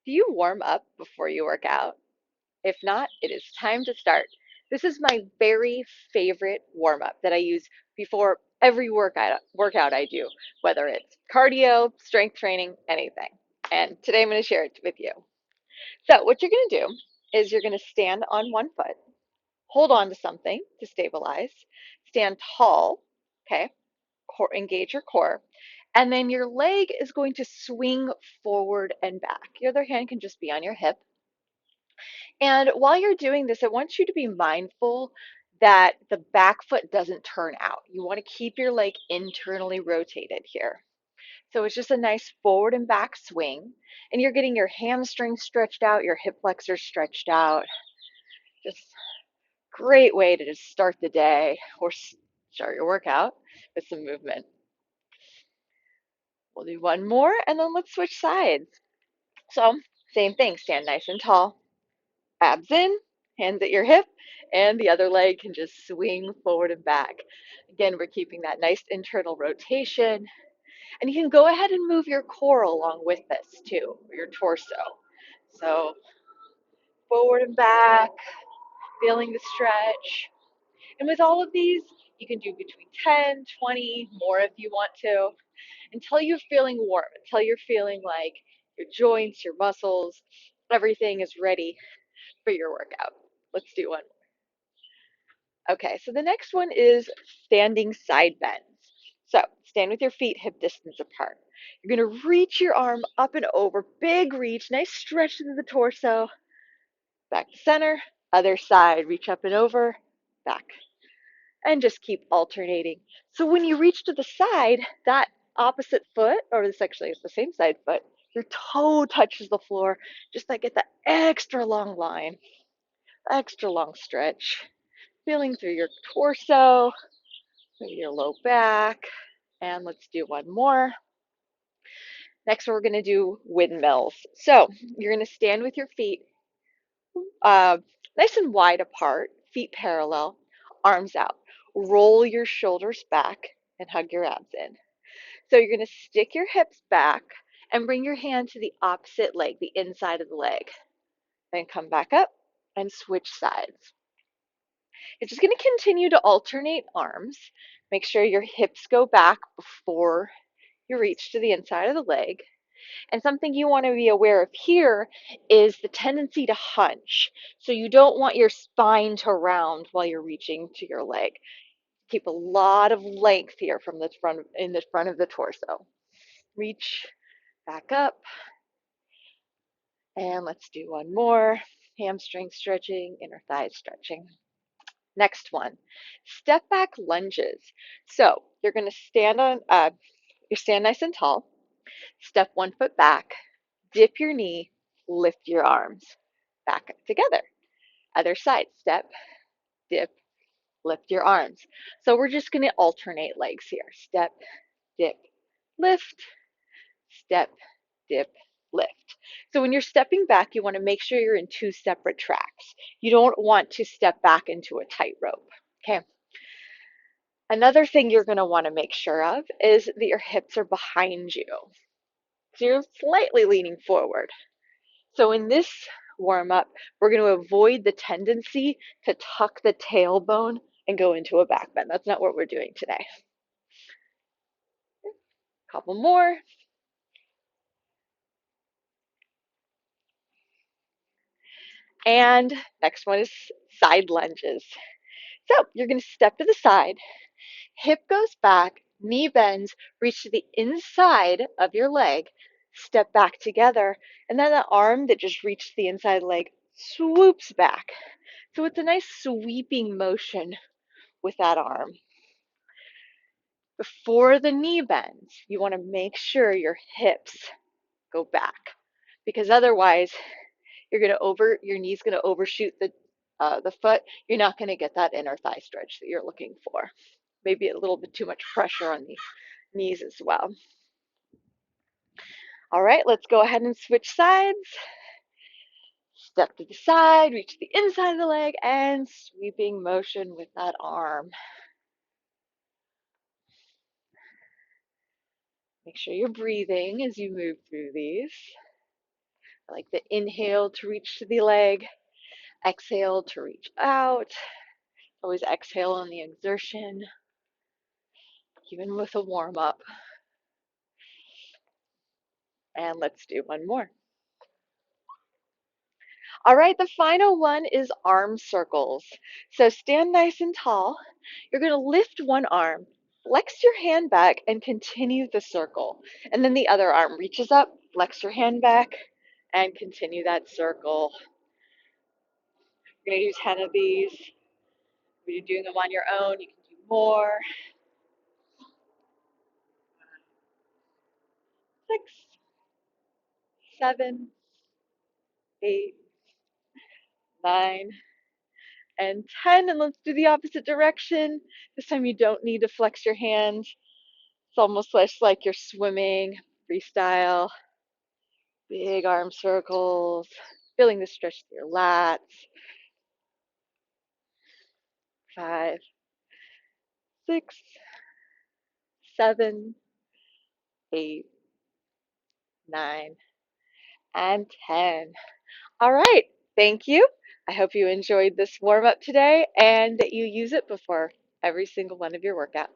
Do you warm up before you work out? If not, it is time to start. This is my very favorite warm up that I use before every workout I do, whether it's cardio, strength training, anything. And today I'm going to share it with you. So, what you're going to do is you're going to stand on one foot, hold on to something to stabilize, stand tall, okay? Engage your core, and then your leg is going to swing forward and back. Your other hand can just be on your hip. And while you're doing this, I want you to be mindful that the back foot doesn't turn out. You want to keep your leg internally rotated here. So it's just a nice forward and back swing, and you're getting your hamstrings stretched out, your hip flexors stretched out. Just great way to just start the day or start your workout with some movement. We'll do one more and then let's switch sides. So, same thing, stand nice and tall, abs in, hands at your hip, and the other leg can just swing forward and back. Again, we're keeping that nice internal rotation. And you can go ahead and move your core along with this too, or your torso. So, forward and back, feeling the stretch. And with all of these, you can do between 10, 20, more if you want to, until you're feeling warm, until you're feeling like your joints, your muscles, everything is ready for your workout. Let's do one more. Okay, so the next one is standing side bends. So stand with your feet hip distance apart. You're going to reach your arm up and over, big reach, nice stretch to the torso, back to center, other side, reach up and over, back, and just keep alternating. So when you reach to the side, that opposite foot, or this actually is the same side foot, your toe touches the floor, just like get the extra long line, extra long stretch, feeling through your torso, maybe your low back, and let's do one more. Next, we're going to do windmills. So you're going to stand with your feet uh, nice and wide apart, feet parallel, arms out. Roll your shoulders back and hug your abs in. So you're going to stick your hips back and bring your hand to the opposite leg, the inside of the leg. Then come back up and switch sides. You're just going to continue to alternate arms. Make sure your hips go back before you reach to the inside of the leg. And something you want to be aware of here is the tendency to hunch. So you don't want your spine to round while you're reaching to your leg. Keep a lot of length here from the front in the front of the torso. Reach back up. And let's do one more. Hamstring stretching, inner thighs stretching. Next one, step back lunges. So you're going to you stand nice and tall, step one foot back, dip your knee, lift your arms back together. Other side, step, dip, lift your arms. So we're just going to alternate legs here. Step, dip, lift, step, dip, lift. So when you're stepping back, you want to make sure you're in two separate tracks. You don't want to step back into a tightrope. Okay. Another thing you're going to want to make sure of is that your hips are behind you. So you're slightly leaning forward. So in this warm up, we're going to avoid the tendency to tuck the tailbone and go into a back bend. That's not what we're doing today. Couple more. And next one is side lunges. So you're going to step to the side, hip goes back, knee bends, reach to the inside of your leg, step back together, and then the arm that just reached the inside of the leg swoops back. So it's a nice sweeping motion with that arm. Before the knee bends, you want to make sure your hips go back because otherwise your knee's going to overshoot the foot. You're not going to get that inner thigh stretch that you're looking for. Maybe a little bit too much pressure on the knees as well. All right, let's go ahead and switch sides. Step to the side, reach the inside of the leg, and sweeping motion with that arm. Make sure you're breathing as you move through these. I like the inhale to reach to the leg, exhale to reach out. Always exhale on the exertion, even with a warm up. And let's do one more. All right, the final one is arm circles. So stand nice and tall. You're going to lift one arm, flex your hand back, and continue the circle. And then the other arm reaches up, flex your hand back, and continue that circle. You're going to do 10 of these. If you're doing them on your own, you can do more. 6, 7, 8, 9, and 10. And let's do the opposite direction. This time you don't need to flex your hands. It's almost like you're swimming, freestyle, big arm circles, feeling the stretch to your lats. 5, 6, 7, 8, 9, and 10. All right, thank you. I hope you enjoyed this warm up today and that you use it before every single one of your workouts.